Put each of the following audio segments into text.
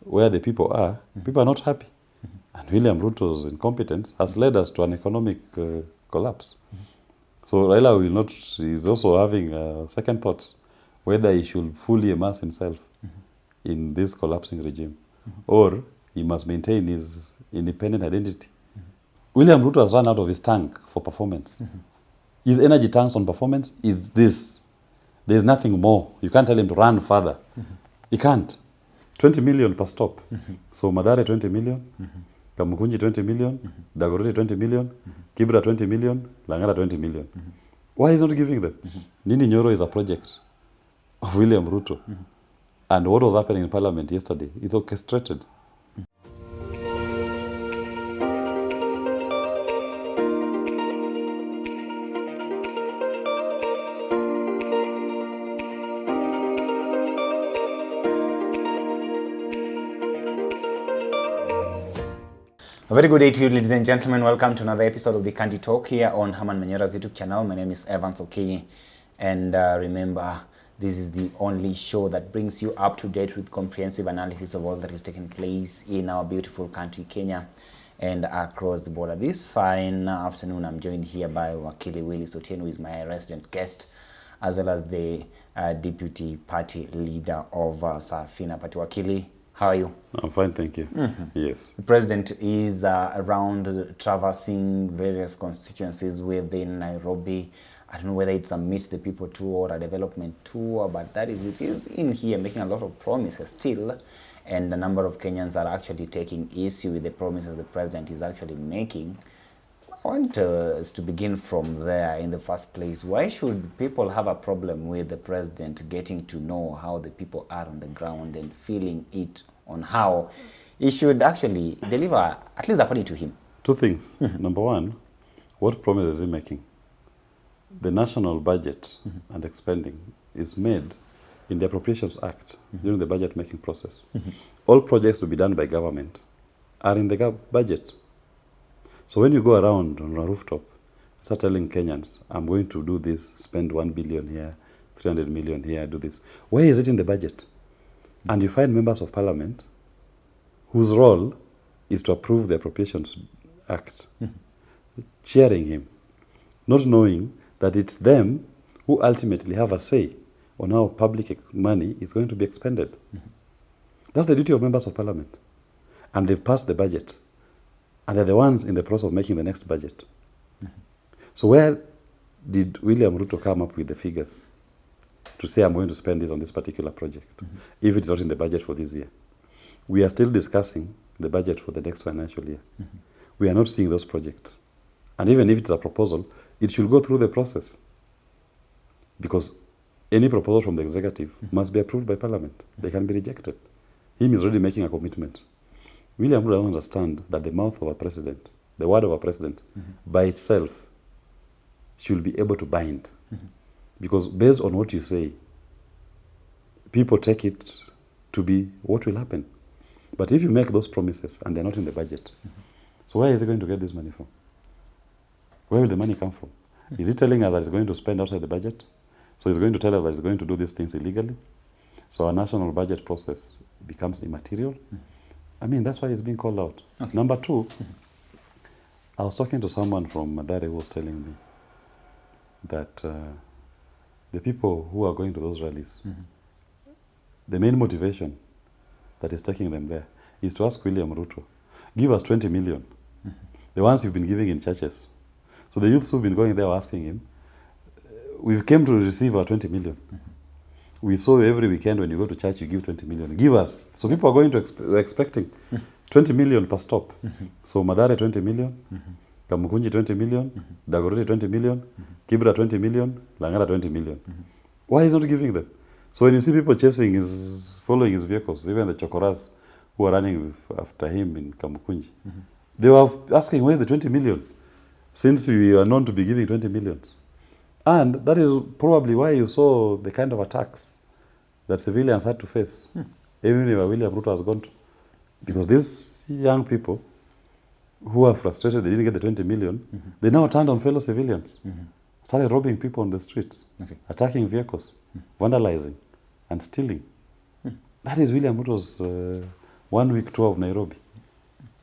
where the people are not happy. And William Ruto's incompetence has led us to an economic collapse. So Raila is also having second thoughts whether he should fully immerse himself in this collapsing regime or he must maintain his independent identity. William Ruto has run out of his tank for performance. His energy tanks on performance is this. There's nothing more. You can't tell him to run further. He can't. 20 million per stop. So Mathare 20 million, Kamukunji 20 million, Dagoretti 20 million, Kibra 20 million, Langara 20 million. Why is he not giving them? Nini Nyoro is a project of William Ruto. And what was happening in Parliament yesterday is orchestrated. A very good day to you, ladies and gentlemen. Welcome to another episode of the Candy Talk here on Herman Manyora's YouTube channel. My name is Evans Okinyi, and remember, this is the only show that brings you up to date with comprehensive analysis of all that is taking place in our beautiful country, Kenya, and across the border. This fine afternoon, I'm joined here by Wakili Willis Otieno, who is my resident guest, as well as the deputy party leader of Safina Party. Wakili, how are you? I'm fine, thank you. Yes. The president is around traversing various constituencies within Nairobi. I don't know whether it's a meet the people tour or a development tour, but it is in here making a lot of promises still. And a number of Kenyans are actually taking issue with the promises the president is actually making. I want us to begin from there in the first place. Why should people have a problem with the president getting to know how the people are on the ground and feeling it on how he should actually deliver, at least according to him? Two things. Number one, what promise is he making? The national budget and expending is made in the Appropriations Act during the budget making process. All projects to be done by government are in the budget. So when you go around on a rooftop, start telling Kenyans, I'm going to do this, spend 1 billion here, 300 million here, do this. Where is it in the budget? And you find members of parliament whose role is to approve the Appropriations Act, cheering him, not knowing that it's them who ultimately have a say on how public money is going to be expended. That's the duty of members of parliament. And they've passed the budget. And they're the ones in the process of making the next budget. So where did William Ruto come up with the figures to say I'm going to spend this on this particular project, if it's not in the budget for this year? We are still discussing the budget for the next financial year. We are not seeing those projects. And even if it's a proposal, it should go through the process. Because any proposal from the executive must be approved by parliament. They can be rejected. Him is already making a commitment. William Ruto doesn't understand that the mouth of a president, the word of a president, by itself should be able to bind. Because based on what you say, people take it to be what will happen. But if you make those promises and they're not in the budget, so where is he going to get this money from? Where will the money come from? Is he telling us that he's going to spend outside the budget? So he's going to tell us that he's going to do these things illegally? So our national budget process becomes immaterial? I mean, that's why he's being called out. Okay. Number two, I was talking to someone from Mathare who was telling me that the people who are going to those rallies, the main motivation that is taking them there is to ask William Ruto, give us 20 million, the ones you've been giving in churches. So the youths who've been going there are asking him, we've came to receive our 20 million. We saw every weekend when you go to church, you give 20 million. Give us. So people are going to expecting 20 million per stop. So Mathare 20 million, Kamukunji 20 million, Dagoretti 20 million, Kibra 20 million, Langara 20 million. Why is he not giving them? So when you see people following his vehicles, even the chokoras who are running after him in Kamukunji, they were asking, where's the 20 million? Since we are known to be giving 20 millions. And that is probably why you saw the kind of attacks that civilians had to face, even if William Ruto has gone to. Because these young people who are frustrated they didn't get the 20 million, they now turned on fellow civilians, started robbing people on the streets, attacking vehicles, vandalizing, and stealing. That is William Ruto's 1 week tour of Nairobi.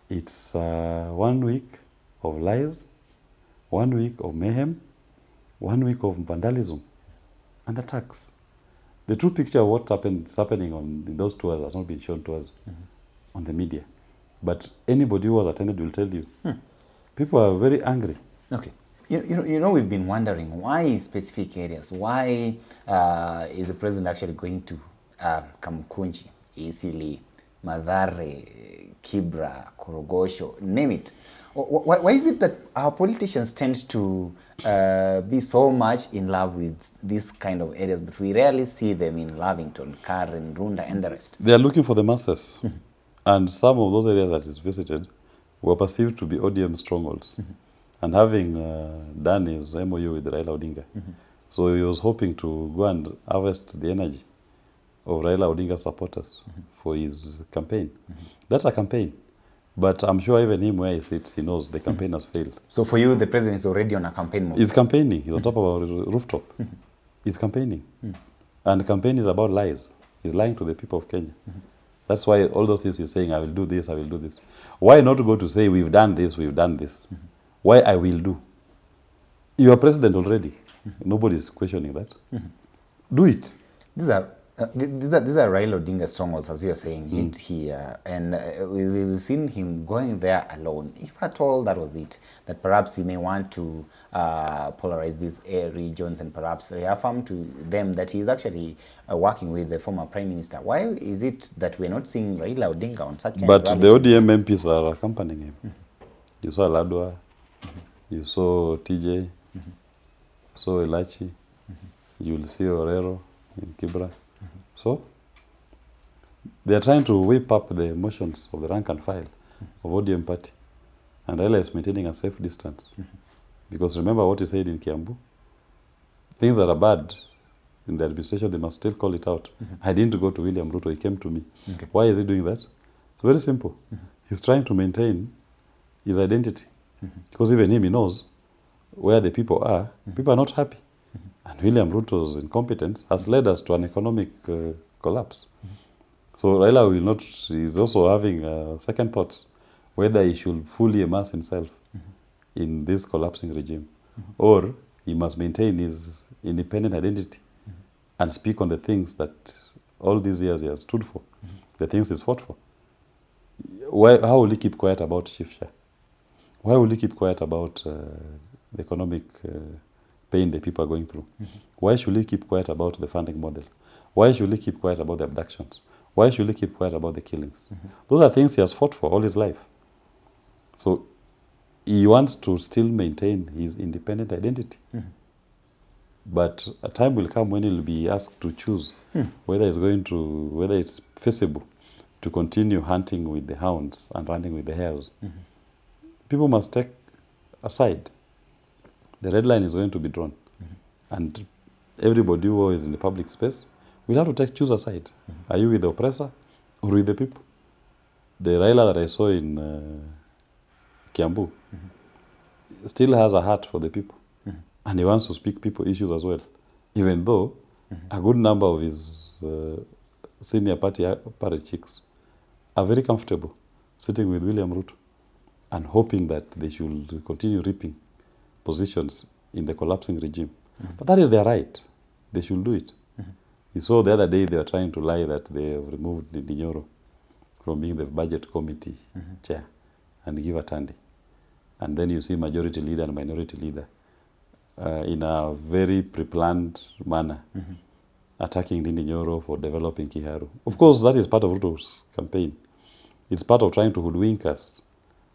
It's 1 week of lies, 1 week of mayhem, 1 week of vandalism and attacks. The true picture of what is happening on those tours has not been shown to us on the media. But anybody who has attended will tell you, people are very angry. Okay. You know, we've been wondering why specific areas. Why is the president actually going to Kamkunji, Isili, Mathare, Kibra, Korogosho, name it? Why is it that our politicians tend to be so much in love with this kind of areas, but we rarely see them in Lavington, Karen, Runda, and the rest? They are looking for the masses. And some of those areas that is visited were perceived to be ODM strongholds. And having done his MOU with Raila Odinga, so he was hoping to go and harvest the energy of Raila Odinga supporters for his campaign. That's a campaign. But I'm sure even him where he sits, he knows the campaign has failed. So for you, the president is already on a campaign mode? He's campaigning. He's on top of a rooftop. He's campaigning. And the campaign is about lies. He's lying to the people of Kenya. That's why all those things he's saying, I will do this, I will do this. Why not go to say, we've done this, we've done this? Why I will do? You are president already. Nobody is questioning that. Do it. These are Raila Odinga strongholds, as you are saying it here, and we've seen him going there alone. If at all that was it, that perhaps he may want to polarize these regions and perhaps reaffirm to them that he is actually working with the former Prime Minister. Why is it that we're not seeing Raila Odinga on such kind but of the ODM MPs are accompanying him. You saw Ladwa, you saw TJ, you saw Elachi, you will see Orero in Kibra. So, they are trying to whip up the emotions of the rank and file of ODM party. And Raila is maintaining a safe distance. Because remember what he said in Kiambu? Things that are bad in the administration, they must still call it out. I didn't go to William Ruto, he came to me. Why is he doing that? It's very simple. He's trying to maintain his identity. Because even him, he knows where the people are. People are not happy. And William Ruto's incompetence has led us to an economic collapse. So Raila will not, he's also having second thoughts whether he should fully immerse himself in this collapsing regime, or he must maintain his independent identity and speak on the things that all these years he has stood for, the things he's fought for. How will he keep quiet about Shifsha? Why will he keep quiet about the economic pain the people are going through? Why should he keep quiet about the funding model? Why should he keep quiet about the abductions? Why should he keep quiet about the killings? Those are things he has fought for all his life. So he wants to still maintain his independent identity. But a time will come when he'll be asked to choose whether it's feasible to continue hunting with the hounds and running with the hares. People must take a side. The red line is going to be drawn. And everybody who is in the public space will have to choose a side. Are you with the oppressor or with the people? The Raila that I saw in Kiambu still has a heart for the people. And he wants to speak people issues as well. Even though a good number of his senior party chicks are very comfortable sitting with William Ruto and hoping that they should continue reaping positions in the collapsing regime. But that is their right. They should do it. You saw the other day they were trying to lie that they have removed Nyoro from being the budget committee chair and give a Tandi. And then you see majority leader and minority leader in a very pre-planned manner attacking Ndindi Nyoro for developing Kiharu. Of course, that is part of Ruto's campaign. It's part of trying to hoodwink us,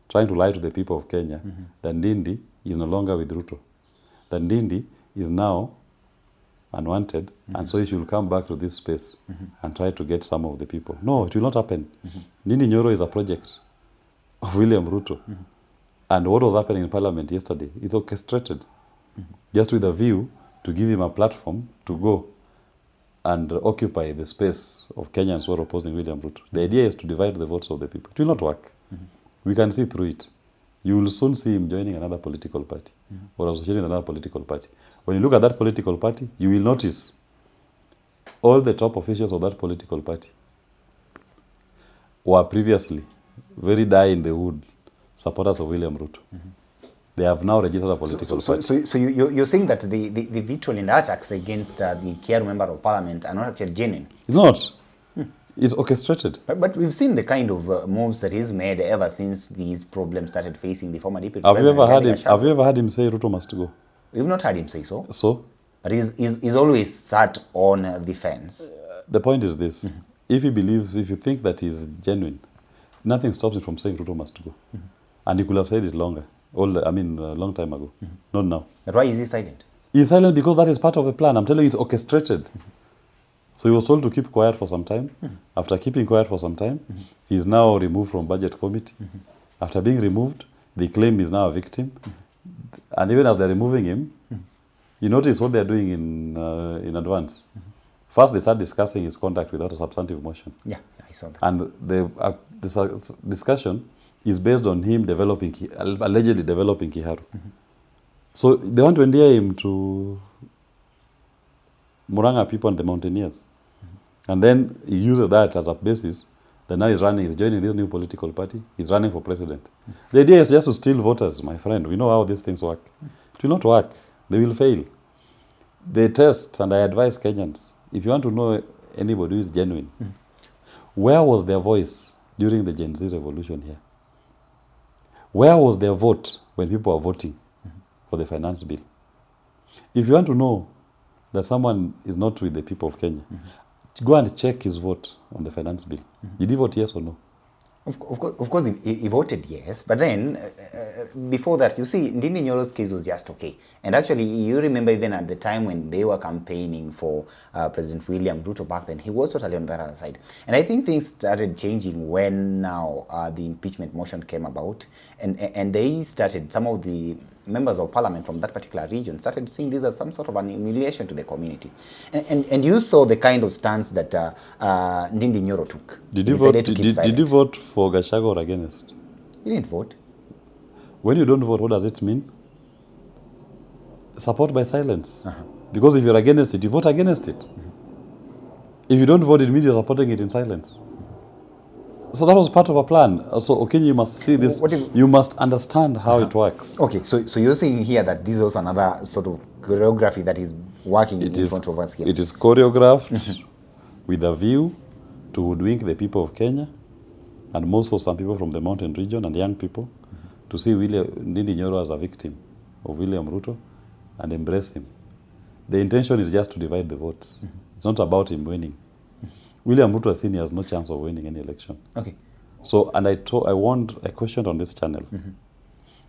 trying to lie to the people of Kenya that Ndindi is no longer with Ruto. That Ndindi is now unwanted, and so he should come back to this space and try to get some of the people. No, it will not happen. Ndindi Nyoro is a project of William Ruto. And what was happening in Parliament yesterday is orchestrated, just with a view to give him a platform to go and occupy the space of Kenyans who are opposing William Ruto. The idea is to divide the votes of the people. It will not work. We can see through it. You will soon see him joining another political party or associating with another political party. When you look at that political party, you will notice all the top officials of that political party were previously very die-in-the-wood supporters of William Ruto. They have now registered a political party. So you're saying that the vitriol and attacks against the Kiaru member of parliament are not actually genuine? It's not. It's orchestrated. But we've seen the kind of moves that he's made ever since these problems started facing the former deputy Have president. have you ever heard him say Ruto must go? We've not heard him say so. So? But he's always sat on the fence. The point is this. If you think that he's genuine, nothing stops him from saying Ruto must go. And he could have said it longer. A long time ago. Not now. But why is he silent? He's silent because that is part of the plan. I'm telling you, it's orchestrated. So he was told to keep quiet for some time. After keeping quiet for some time, he's now removed from budget committee. After being removed, they claim he's now a victim. And even as they're removing him, you notice what they're doing in advance. First, they start discussing his conduct without a substantive motion. Yeah, I saw that. And the discussion is based on him allegedly developing Kiharu. So they want to endear him to Muranga people and the mountaineers. And then he uses that as a basis. Then now he's joining this new political party. He's running for president. The idea is just to steal voters, my friend. We know how these things work. It will not work. They will fail. They test, and I advise Kenyans, if you want to know anybody who is genuine, where was their voice during the Gen Z revolution here? Where was their vote when people were voting for the finance bill? If you want to know that someone is not with the people of Kenya, go and check his vote on the finance bill. Did he vote yes or no? Of course, he voted yes, but then before that, you see, Ndindi Nyoro's case was just okay. And actually, you remember even at the time when they were campaigning for President William Ruto back then, he was totally on that other side. And I think things started changing when now the impeachment motion came about, and they started, some of the members of parliament from that particular region started seeing this as some sort of an humiliation to the community. And you saw the kind of stance that Ndindi Nyoro took. Did you vote for Gachagua or against? He didn't vote. When you don't vote, what does it mean? Support by silence. Because if you're against it, you vote against it. If you don't vote, it means you're supporting it in silence. So that was part of a plan. So, okay, you must see this. You must understand how it works. Okay, so you're saying here that this is also another sort of choreography that is working in front of us here. It is choreographed with a view to hoodwink the people of Kenya, and most of some people from the mountain region and young people, to see Ndindi Nyoro as a victim of William Ruto and embrace him. The intention is just to divide the votes. It's not about him winning. William Ruto Senior has no chance of winning any election. Okay. So, and I questioned on this channel,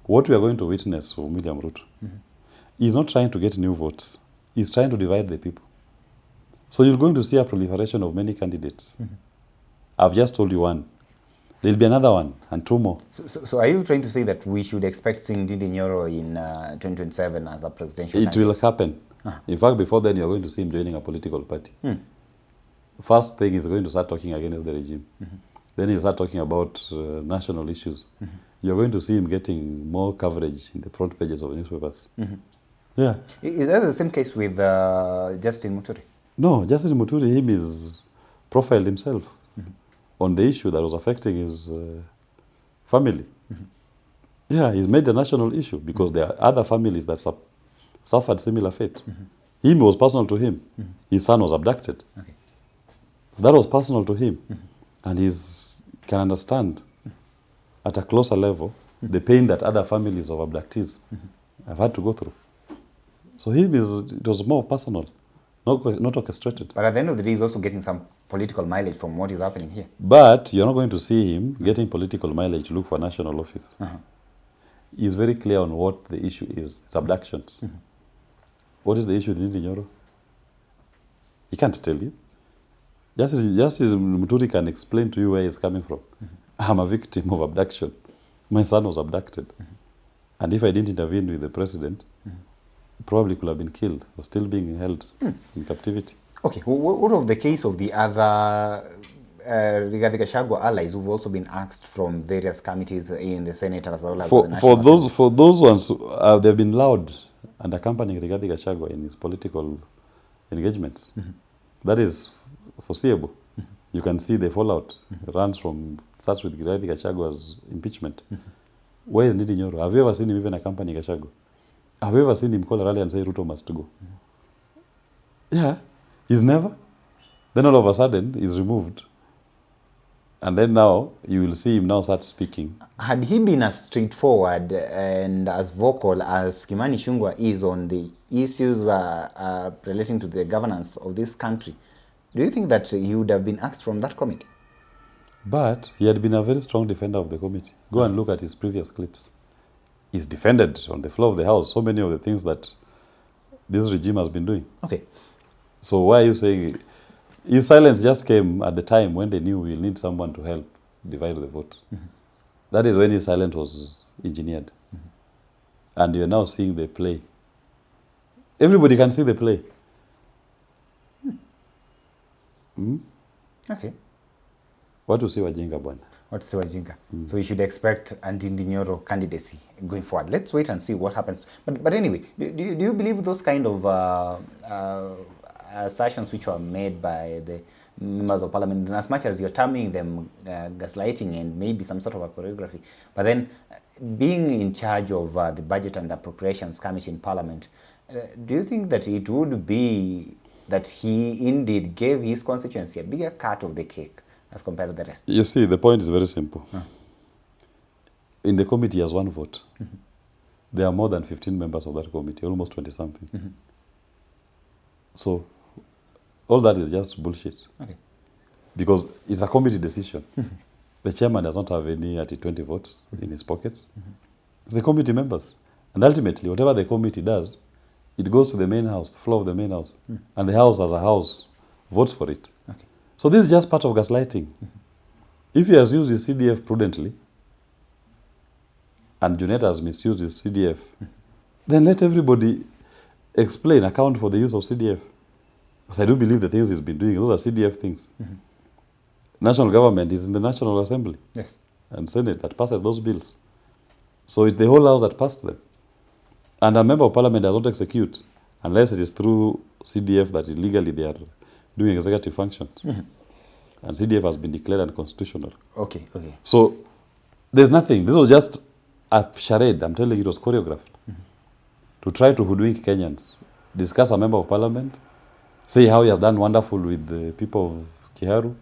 what we are going to witness from William Ruto, he's not trying to get new votes. He's trying to divide the people. So you're going to see a proliferation of many candidates. I've just told you one. There'll be another one and two more. So are you trying to say that we should expect seeing Ndindi Nyoro in 2027 as a presidential candidate? It will happen. In fact, before then, you're going to see him joining a political party. First thing, he's going to start talking against the regime. Then he'll start talking about national issues. You're going to see him getting more coverage in the front pages of newspapers. Yeah. Is that the same case with Justin Muturi? No, Justin Muturi, him is profiled himself on the issue that was affecting his family. Yeah, he's made a national issue because there are other families that suffered similar fate. Him was personal to him. His son was abducted. Okay. So that was personal to him. And he can understand at a closer level the pain that other families of abductees have had to go through. So it was more personal, not orchestrated. But at the end of the day, he's also getting some political mileage from what is happening here. But you're not going to see him getting political mileage to look for national office. He's very clear on what the issue is. It's abductions. What is the issue with Ndindi Nyoro? He can't tell you. Just as Muturi can explain to you where he's coming from. I'm a victim of abduction. My son was abducted. And if I didn't intervene with the president, probably could have been killed or still being held in captivity. Okay, what of the case of the other Rigathi Gachagua allies who've also been asked from various committees in the Senate as well as the National For those ones, they've been loud and accompanying Rigathi Gachagua in his political engagements. That is foreseeable. You can see the fallout starts with Rigathi Gachagua's impeachment. Where is Ndindi Nyoro? Have you ever seen him even accompany Gachagua? Have you ever seen him call a rally and say Ruto must go? Yeah, he's never. Then all of a sudden, he's removed. And then now, you will see him now start speaking. Had he been as straightforward and as vocal as Kimani Ichung'wah is on the issues relating to the governance of this country, do you think that he would have been axed from that committee? But he had been a very strong defender of the committee. Go and look at his previous clips. He's defended on the floor of the House so many of the things that this regime has been doing. Okay. So why are you saying... His silence just came at the time when they knew we'll need someone to help divide the vote. That is when his silence was engineered. And you're now seeing the play. Everybody can see the play. Okay. What to say Wajinga, bwana? What to say Wajinga? So we should expect Ndindi Nyoro candidacy going forward. Let's wait and see what happens. But anyway, do you believe those kind of assertions which were made by the members of parliament, and as much as you're terming them gaslighting and maybe some sort of a choreography, but then being in charge of the budget and appropriations committee in parliament, do you think that it would be that he indeed gave his constituency a bigger cut of the cake as compared to the rest? You see, the point is very simple. In the committee, he has one vote. There are more than 15 members of that committee, almost 20-something. So, all that is just bullshit. Okay. Because it's a committee decision. The chairman does not have any 20 votes in his pockets. It's the committee members. And ultimately, whatever the committee does, it goes to the main house, the floor of the main house. And the house as a house votes for it. Okay. So this is just part of gaslighting. If he has used his CDF prudently, and Junet has misused his CDF, then let everybody account for the use of CDF. Because I do believe the things he's been doing, those are CDF things. National government is in the National Assembly. Yes. And Senate that passes those bills. So it's the whole house that passed them. And a member of parliament does not execute unless it is through CDF that illegally they are doing executive functions. And CDF has been declared unconstitutional. Okay. So there's nothing. This was just a charade. I'm telling you, it was choreographed. To try to hoodwink Kenyans. Discuss a member of parliament. Say how he has done wonderful with the people of Kiharu.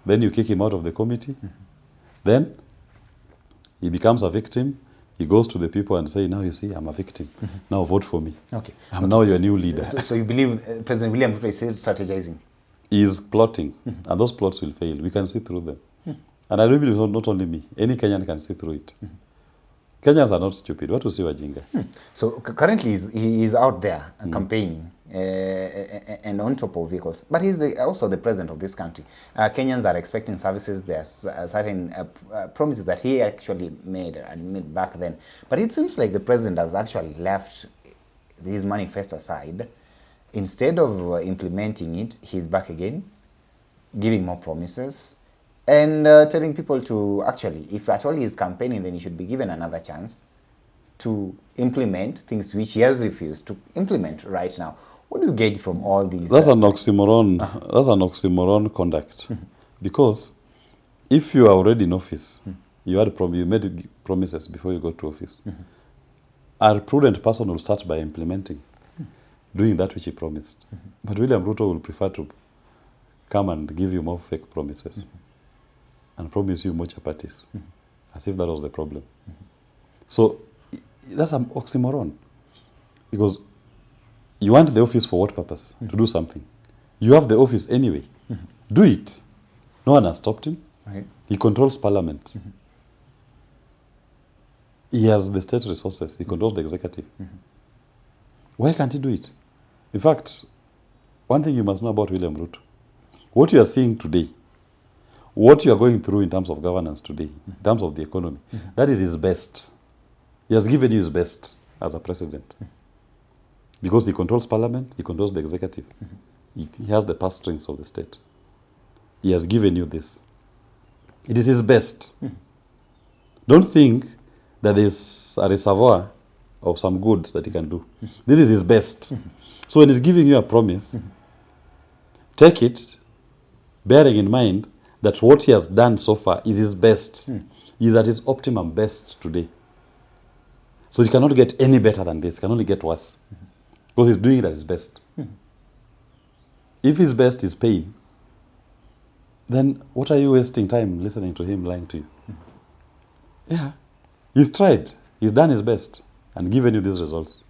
Then you kick him out of the committee. Then he becomes a victim. He goes to the people and say, now you see, I'm a victim. Now vote for me. Okay. I'm now your new leader. So you believe President William Ruto is strategizing? He is plotting. And those plots will fail. We can see through them. And I do believe not only me. Any Kenyan can see through it. Kenyans are not stupid. What to say Wajinga? So currently he is out there campaigning and on top of vehicles. But he's also the president of this country. Kenyans are expecting services. There are certain promises that he actually made back then. But it seems like the president has actually left his manifesto aside. Instead of implementing it, he's back again, giving more promises. And telling people to actually, if at all he is campaigning, then he should be given another chance to implement things which he has refused to implement right now. What do you gauge from all these? That's an oxymoron. That's an oxymoron conduct. Because if you are already in office, you made promises before you got to office. A prudent person will start by implementing, doing that which he promised. But William Ruto will prefer to come and give you more fake promises. And promise you more chapatis, as if that was the problem. So that's an oxymoron. Because you want the office for what purpose? To do something. You have the office anyway. Do it. No one has stopped him. Okay. He controls parliament. He has the state resources. He controls the executive. Why can't he do it? In fact, one thing you must know about William Ruto, what you are seeing today, what you are going through in terms of governance today, in terms of the economy, that is his best. He has given you his best as a president. Because he controls parliament, he controls the executive. He has the purse strings of the state. He has given you this. It is his best. Don't think that there is a reservoir of some goods that he can do. This is his best. So when he's giving you a promise, take it, bearing in mind that what he has done so far is his best, is at his optimum best today. So he cannot get any better than this, he can only get worse, because he's doing it at his best. If his best is pain, then what are you wasting time listening to him lying to you? Yeah, he's tried, he's done his best, and given you these results.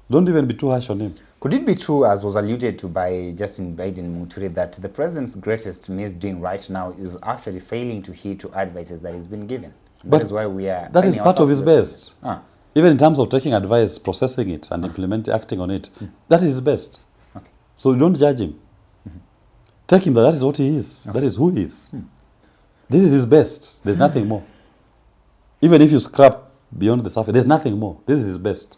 Don't even be too harsh on him. Could it be true, as was alluded to by Justin Biden Muturi, that the president's greatest misdoing right now is actually failing to heed to advices that he's been given? That is why we are... That is part of his best. Ah. Even in terms of taking advice, processing it, and implementing, acting on it, that is his best. Okay. So don't judge him. Take him that is what he is. That is who he is. This is his best. There's nothing more. Even if you scrap beyond the surface, there's nothing more. This is his best.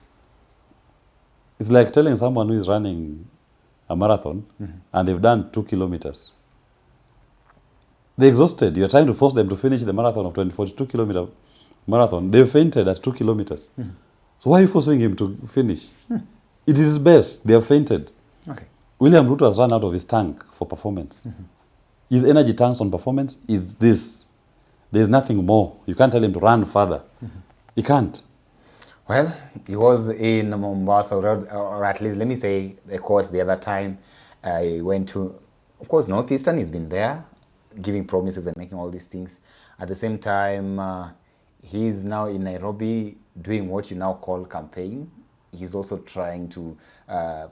It's like telling someone who is running a marathon and they've done 2 kilometers. They're exhausted. You're trying to force them to finish the marathon of 42 kilometer marathon. They've fainted at 2 kilometers. So why are you forcing him to finish? It is his best. They have fainted. Okay. William Ruto has run out of his tank for performance. His energy tanks on performance is this. There's nothing more. You can't tell him to run further. He can't. Well, he was in Mombasa, or at least, let me say, of course, the other time I went to, of course, Northeastern. He's been there, giving promises and making all these things. At the same time, he's now in Nairobi doing what you now call campaign. He's also trying to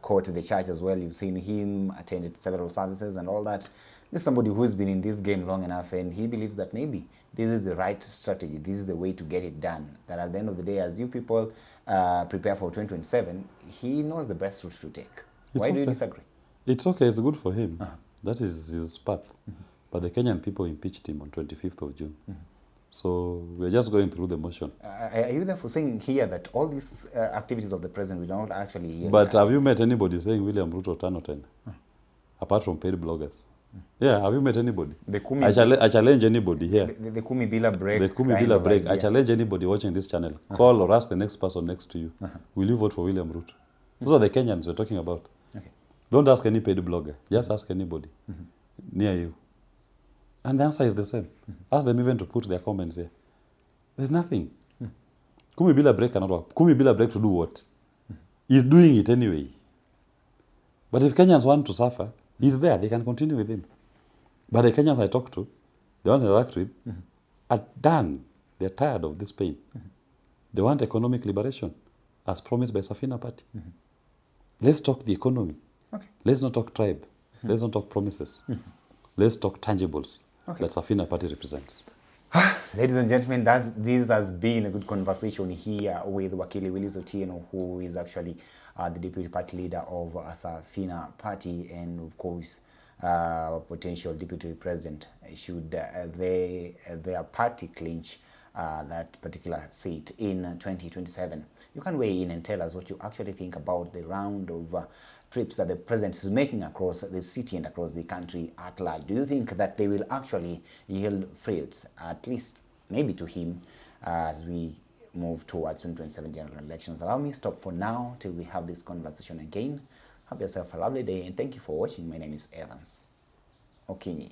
court the church as well. You've seen him attended several services and all that. This is somebody who's been in this game long enough, and he believes that maybe this is the right strategy. This is the way to get it done. That at the end of the day, as you people prepare for 2027, he knows the best route to take. Why do you disagree? It's okay. It's good for him. That is his path. But the Kenyan people impeached him on 25th of June. So we're just going through the motion. Are you therefore saying here that all these activities of the president will not actually... But have you met anybody saying William Ruto 10 or 10? Apart from paid bloggers. Yeah, have you met anybody? I challenge anybody here. The Kumi Bila break. The Kumi Bila break. I challenge anybody watching this channel. Call or ask the next person next to you. Will you vote for William Ruto? Those are the Kenyans we're talking about. Okay. Don't ask any paid blogger. Just ask anybody near you. And the answer is the same. Ask them even to put their comments here. There's nothing. Kumi Bila break cannot work. Kumi Bila break to do what? He's doing it anyway. But if Kenyans want to suffer, he's there. They can continue with him. But the Kenyans I talk to, the ones I interact with, are done. They're tired of this pain. They want economic liberation, as promised by Safina Party. Let's talk the economy. Okay. Let's not talk tribe. Let's not talk promises. Let's talk tangibles that Safina Party represents. Ladies and gentlemen, this has been a good conversation here with Wakili Willis Otieno, who is actually the deputy party leader of Safina Party, and of course potential deputy president should their party clinch that particular seat in 2027. You can weigh in and tell us what you actually think about the round of trips that the president is making across the city and across the country at large. Do you think that they will actually yield fruits, at least maybe to him, as we move towards 2027 general elections? Allow me to stop for now till we have this conversation again. Have yourself a lovely day, and thank you for watching. My name is Evans Okinyi.